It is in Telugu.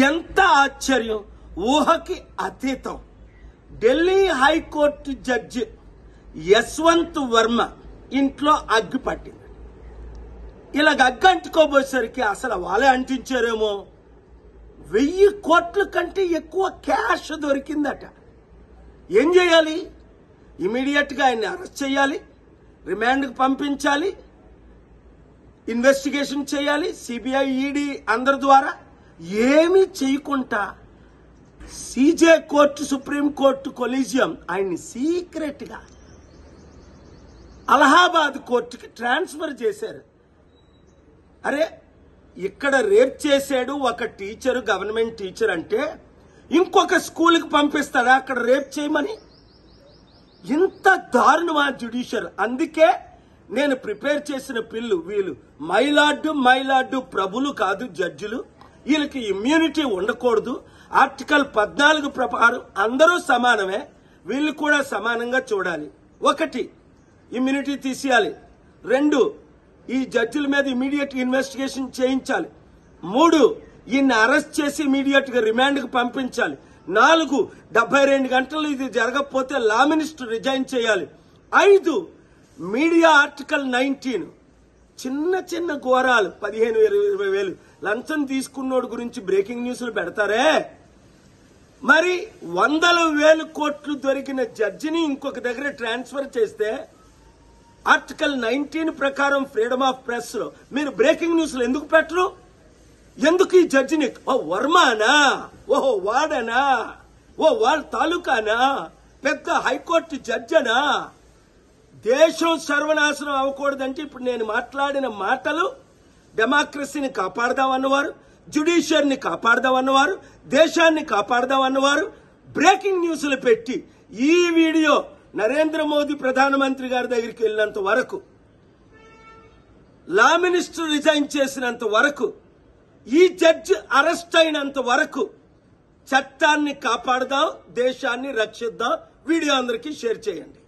ఎంత ఆశ్చర్యం, ఊహకి అతీతం. ఢిల్లీ హైకోర్టు జడ్జి యశ్వంత్ వర్మ ఇంట్లో అగ్గి పట్టింది. ఇలాగ అగ్గి అంటుకోబోయేసరికి అసలు వాళ్ళే అంటించారేమో 1000 కోట్ల కంటే ఎక్కువ క్యాష్ దొరికిందట. ఏం చేయాలి? ఇమీడియట్ గా ఆయన్ని అరెస్ట్ చేయాలి, రిమాండ్కి పంపించాలి, ఇన్వెస్టిగేషన్ చేయాలి, సిబిఐ, ఈడీ అందరి ద్వారా. ఏమీ చేయకుండా CJ court, supreme court collegium ఆయన్ని సీక్రెట్ గా అలహాబాద్ కోర్టుకి ట్రాన్స్ఫర్ చేశారు. అరే, ఇక్కడ రేప్ చేశాడు ఒక టీచరు, గవర్నమెంట్ టీచర్ అంటే ఇంకొక స్కూల్కి పంపిస్తాడా అక్కడ రేప్ చేయమని? ఇంత దారుణమా జ్యుడిషియర్? అందుకే నేను ప్రిపేర్ చేసిన పిల్లు వీళ్ళు మైలార్డు ప్రభులు కాదు, జడ్జిలు. వీళ్ళకి ఇమ్యూనిటీ ఉండకూడదు. ఆర్టికల్ 14 ప్రకారం అందరూ సమానమే, వీళ్ళు కూడా సమానంగా చూడాలి. 1, ఇమ్యూనిటీ తీసేయాలి. 2, ఈ జడ్జిల మీద ఇమీడియట్ ఇన్వెస్టిగేషన్ చేయించాలి. 3, ఈయన్ని అరెస్ట్ చేసి ఇమీడియట్ గా రిమాండ్కి పంపించాలి. 4, 72 గంటలు ఇది జరగకపోతే లా మినిస్టర్ రిజైన్ చేయాలి. 5, మీడియా ఆర్టికల్ 19 చిన్న చిన్న ఘోరాలు 15,000-20,000 లంచం తీసుకున్నోడు గురించి బ్రేకింగ్ న్యూస్లు పెడతారే. మరి 100,000 కోట్లు దొరికిన జడ్జిని ఇంకొక దగ్గర ట్రాన్స్ఫర్ చేస్తే ఆర్టికల్ 19 ప్రకారం ఫ్రీడమ్ ఆఫ్ ప్రెస్ లో మీరు బ్రేకింగ్ న్యూస్లు ఎందుకు పెట్టరు? ఎందుకు ఈ జడ్జిని వర్మానా, ఓహో వాడనా, వాళ్ళ తాలూకానా, పెద్ద హైకోర్టు జడ్జనా? దేశం సర్వనాశనం అవ్వకూడదంటే ఇప్పుడు నేను మాట్లాడిన మాటలు డెమోక్రసీని కాపాడదామన్నవారు, జ్యుడిషియర్ని కాపాడదామన్నవారు, దేశాన్ని కాపాడదామన్నవారు బ్రేకింగ్ న్యూస్లు పెట్టి ఈ వీడియో నరేంద్ర మోదీ ప్రధానమంత్రి గారి దగ్గరికి వెళ్ళినంత వరకు, లా మినిస్టర్ రిజైన్ చేసినంత వరకు, ఈ జడ్జి అరెస్ట్ అయినంత వరకు చట్టాన్ని కాపాడదాం, దేశాన్ని రక్షిద్దాం. వీడియో అందరికీ షేర్ చేయండి.